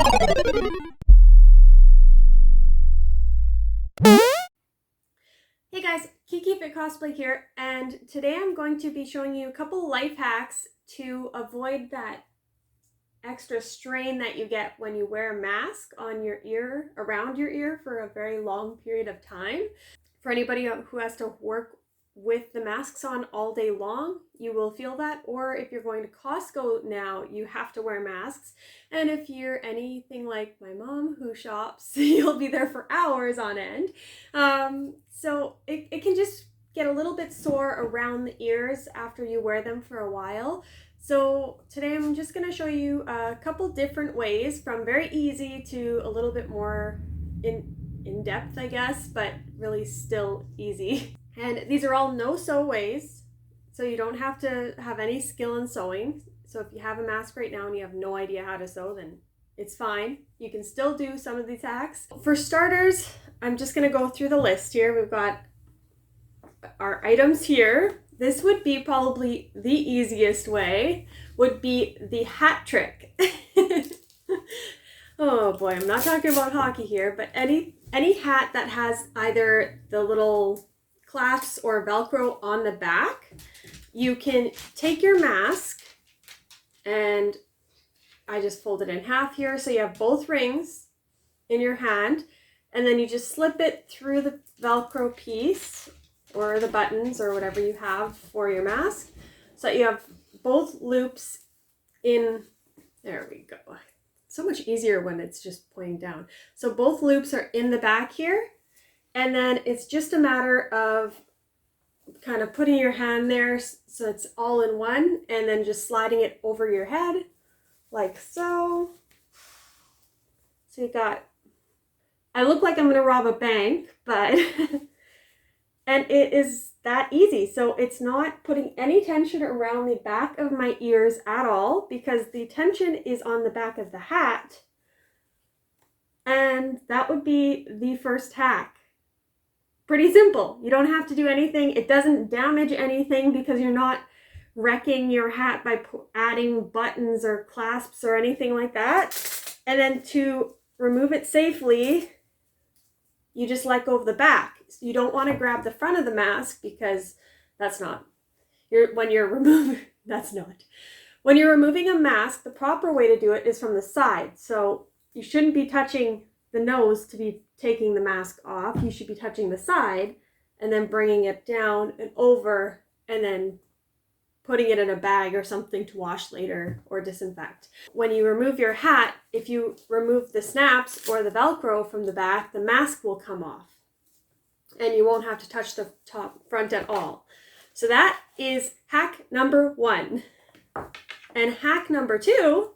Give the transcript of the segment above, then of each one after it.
Hey guys, Kiki Fit Cosplay here, and today I'm going to be showing you a couple life hacks to avoid that extra strain that you get when you wear a mask on your ear, around your ear for a very long period of time. For anybody who has to work with the masks on all day long, you will feel that. Or if you're going to Costco now, you have to wear masks. And if you're anything like my mom who shops, you'll be there for hours on end. So it can just get a little bit sore around the ears after you wear them for a while. So today I'm just going to show you a couple different ways, from very easy to a little bit more in depth, I guess, but really still easy. And these are all no-sew ways, so you don't have to have any skill in sewing. So if you have a mask right now and you have no idea how to sew, then it's fine. You can still do some of these hacks. For starters, I'm just going to go through the list here. We've got our items here. This would be probably the easiest way, would be the hat trick. Oh boy, I'm not talking about hockey here, but any hat that has either the little clasps or Velcro on the back, you can take your mask, and I just fold it in half here so you have both rings in your hand, and then you just slip it through the Velcro piece or the buttons or whatever you have for your mask, so that you have both loops in. There we go. So much easier when it's just pointing down. So both loops are in the back here, and then it's just a matter of kind of putting your hand there so it's all in one, and then just sliding it over your head like so. So you got, I look like I'm gonna rob a bank, but and it is that easy. So it's not putting any tension around the back of my ears at all, because the tension is on the back of the hat. And that would be the first hack. Pretty simple. You don't have to do anything. It doesn't damage anything because you're not wrecking your hat by adding buttons or clasps or anything like that. And then to remove it safely, you just let go of the back. You don't want to grab the front of the mask, because when you're removing a mask, the proper way to do it is from the side. So you shouldn't be touching the nose to be taking the mask off. You should be touching the side and then bringing it down and over, and then putting it in a bag or something to wash later or disinfect. When you remove your hat, if you remove the snaps or the Velcro from the back, the mask will come off and you won't have to touch the front at all. So that is hack number 1. And hack number 2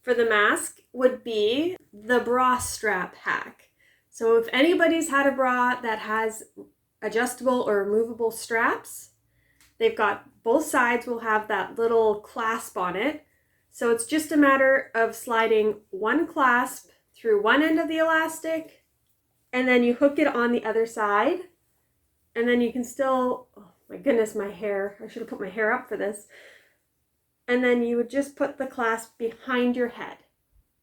for the mask would be the bra strap hack. So if anybody's had a bra that has adjustable or removable straps, they've got both sides will have that little clasp on it. So it's just a matter of sliding one clasp through one end of the elastic, and then you hook it on the other side. And then you can still, oh my goodness, my hair. I should have put my hair up for this. And then you would just put the clasp behind your head.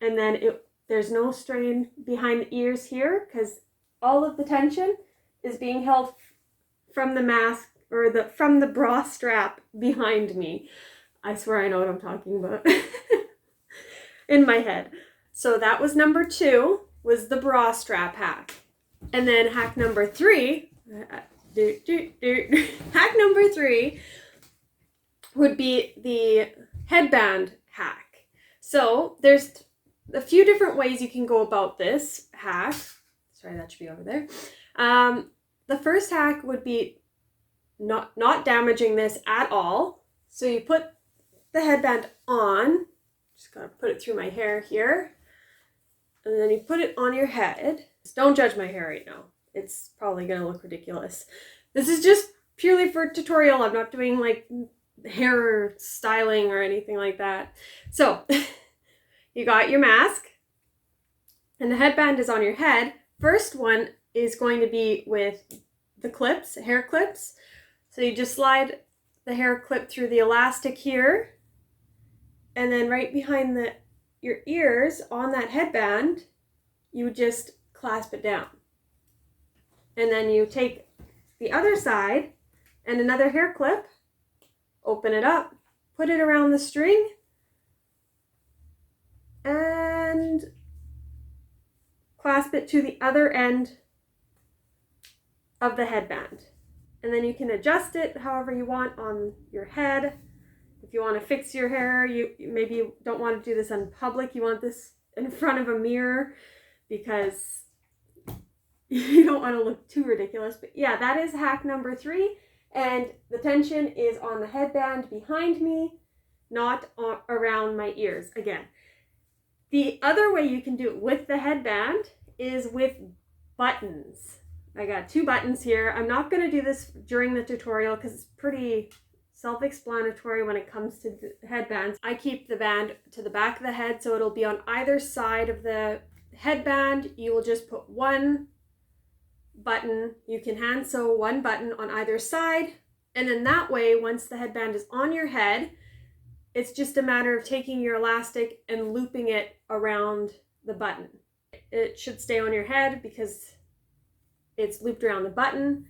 And then there's no strain behind the ears here, because all of the tension is being held from the mask, or from the bra strap behind me. I swear I know what I'm talking about. In my head. So that was number 2, was the bra strap hack. And then hack number 3, hack number 3 would be the headband hack. So there's a few different ways you can go about this hack. Sorry, that should be over there. The first hack would be not damaging this at all. So you put the headband on, just gotta put it through my hair here, and then you put it on your head. Don't judge my hair right now. It's probably gonna look ridiculous. This is just purely for tutorial. I'm not doing like hair styling or anything like that. So you got your mask and the headband is on your head. First one is going to be with the clips, hair clips. So you just slide the hair clip through the elastic here, and then right behind your ears on that headband, you would just clasp it down. And then you take the other side and another hair clip, open it up, put it around the string, and clasp it to the other end of the headband. And then you can adjust it however you want on your head. If you want to fix your hair, maybe you don't want to do this in public. You want this in front of a mirror because you don't want to look too ridiculous. But yeah, that is hack number 3. And the tension is on the headband behind me, not around my ears. Again, the other way you can do it with the headband is with buttons. I got 2 buttons here. I'm not going to do this during the tutorial because it's pretty self-explanatory when it comes to the headbands. I keep the band to the back of the head, so it'll be on either side of the headband. You will just put one button. You can hand sew one button on either side, and then that way, once the headband is on your head, it's just a matter of taking your elastic and looping it around the button. It should stay on your head because it's looped around the button,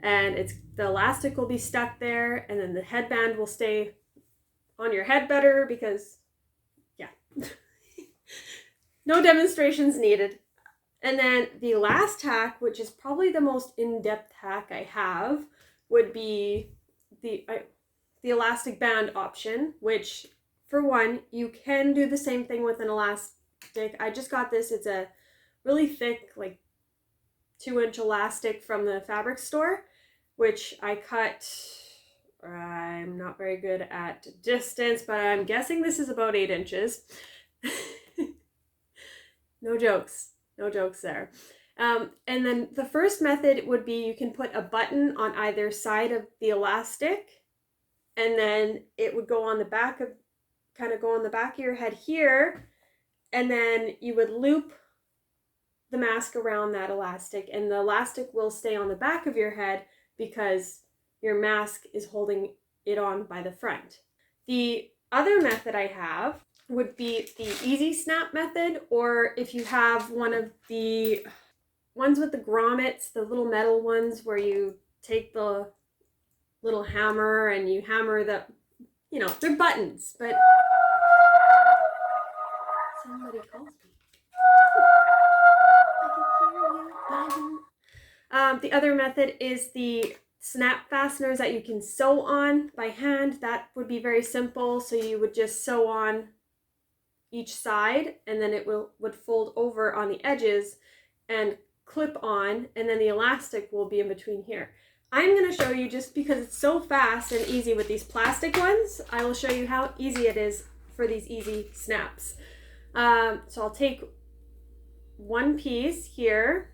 and the elastic will be stuck there, and then the headband will stay on your head better because, yeah, no demonstrations needed. And then the last hack, which is probably the most in-depth hack I have, would be the elastic band option, which, for one, you can do the same thing with an elastic. I just got this. It's a really thick, like 2-inch elastic from the fabric store, which I cut. I'm not very good at distance, but I'm guessing this is about 8 inches. No jokes there. And then the first method would be you can put a button on either side of the elastic, and then it would go on the back of, kind of go on the back of your head here, and then you would loop the mask around that elastic, and the elastic will stay on the back of your head because your mask is holding it on by the front. The other method I have would be the easy snap method, or if you have one of the ones with the grommets, the little metal ones where you take the little hammer and you hammer the, they're buttons, but somebody calls me. The other method is the snap fasteners that you can sew on by hand. That would be very simple. So you would just sew on each side, and then it would fold over on the edges and clip on, and then the elastic will be in between here. I'm going to show you, just because it's so fast and easy with these plastic ones, I will show you how easy it is for these easy snaps. So I'll take one piece here,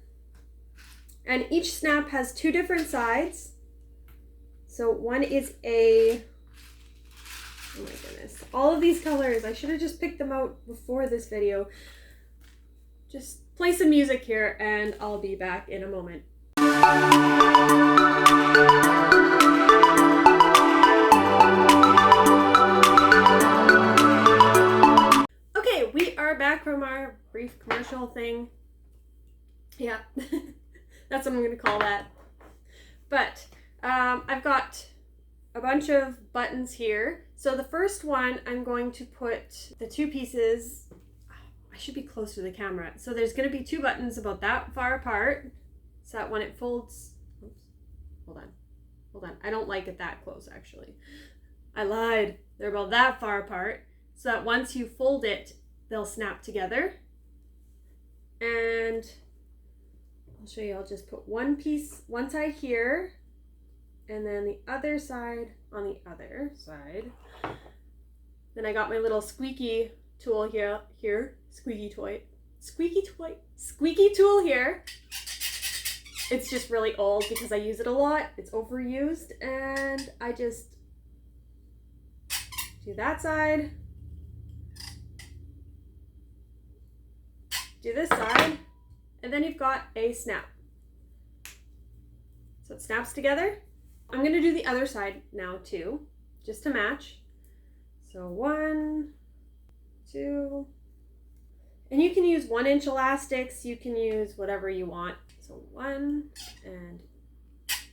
and each snap has 2 different sides. So one is oh my goodness, all of these colors, I should have just picked them out before this video. Just play some music here and I'll be back in a moment. Okay, we are back from our brief commercial thing. Yeah, that's what I'm going to call that. But I've got a bunch of buttons here. So the first one, I'm going to put the 2 pieces, I should be close to the camera. So there's going to be 2 buttons about that far apart, so that when it folds, oops, hold on. I don't like it that close, actually. I lied. They're about that far apart, so that once you fold it, they'll snap together. And I'll show you, I'll just put one side here, and then the other side on the other side. Then I got my little squeaky tool here, squeaky tool here. It's just really old because I use it a lot. It's overused, and I just do that side, do this side, and then you've got a snap. So it snaps together. I'm going to do the other side now too, just to match. So 1, 2, And you can use 1-inch elastics, you can use whatever you want. So 1 and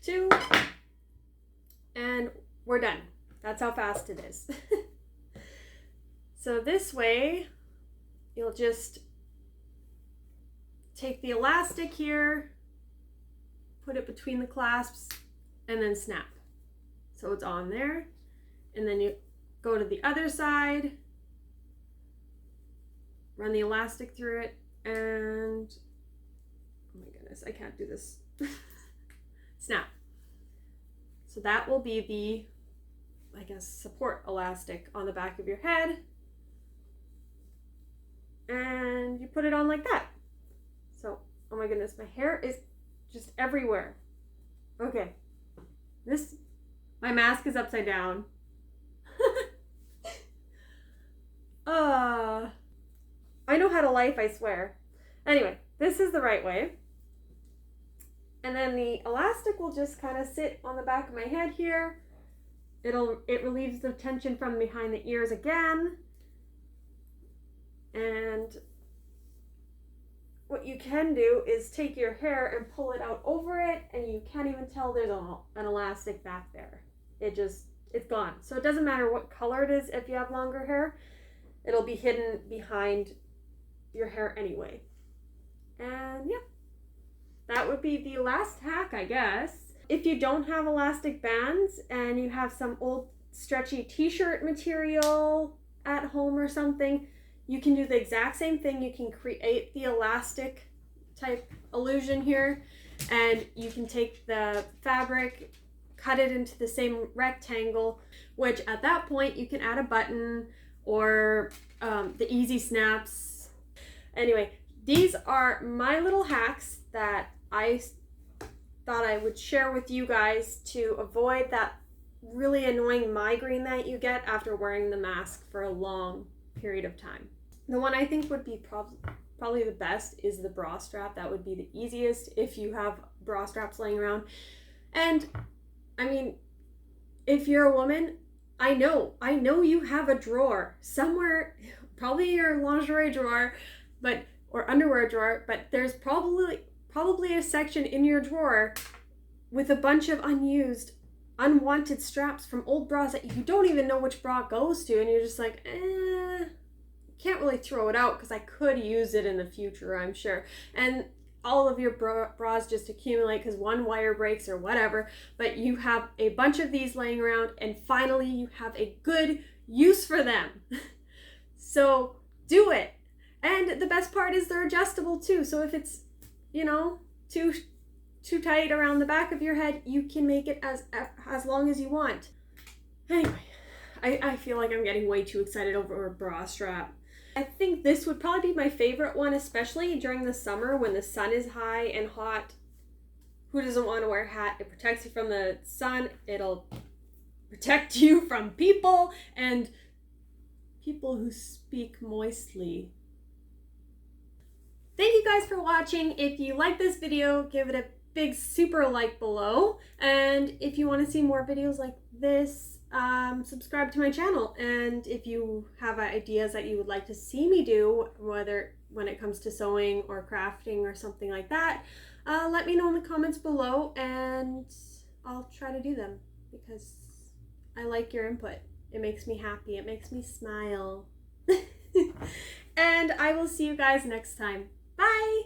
2, and we're done. That's how fast it is. So this way, you'll just take the elastic here, put it between the clasps, and then snap. So it's on there. And then you go to the other side, run the elastic through it, and oh my goodness, I can't do this. Snap. So that will be the, I guess, support elastic on the back of your head. And you put it on like that. So, oh my goodness, my hair is just everywhere. Okay. My mask is upside down. I know how to life, I swear. Anyway, this is the right way. And then the elastic will just kind of sit on the back of my head here. It relieves the tension from behind the ears again. And what you can do is take your hair and pull it out over it, and you can't even tell there's an elastic back there. It's gone. So it doesn't matter what color it is if you have longer hair. It'll be hidden behind your hair anyway. And yeah, that would be the last hack, I guess. If you don't have elastic bands and you have some old stretchy t-shirt material at home or something, you can do the exact same thing. You can create the elastic type illusion here, and you can take the fabric, cut it into the same rectangle, which at that point you can add a button or the easy snaps. Anyway, these are my little hacks that I thought I would share with you guys to avoid that really annoying migraine that you get after wearing the mask for a long period of time. The one I think would be probably the best is the bra strap. That would be the easiest if you have bra straps laying around. And I mean, if you're a woman, I know you have a drawer somewhere, probably your lingerie drawer, or underwear drawer, but there's probably a section in your drawer with a bunch of unwanted straps from old bras that you don't even know which bra goes to, and you're just like, can't really throw it out because I could use it in the future, I'm sure. And all of your bras just accumulate because one wire breaks or whatever, but you have a bunch of these laying around, and finally you have a good use for them. So do it. And the best part is they're adjustable too. So if it's, too tight around the back of your head, you can make it as long as you want. Anyway, I feel like I'm getting way too excited over a bra strap. I think this would probably be my favorite one, especially during the summer when the sun is high and hot. Who doesn't want to wear a hat? It protects you from the sun. It'll protect you from people and people who speak moistly. Thank you guys for watching. If you like this video, give it a big super like below. And if you want to see more videos like this, subscribe to my channel. And if you have ideas that you would like to see me do, whether when it comes to sewing or crafting or something like that, let me know in the comments below and I'll try to do them because I like your input. It makes me happy. It makes me smile. And I will see you guys next time. Bye!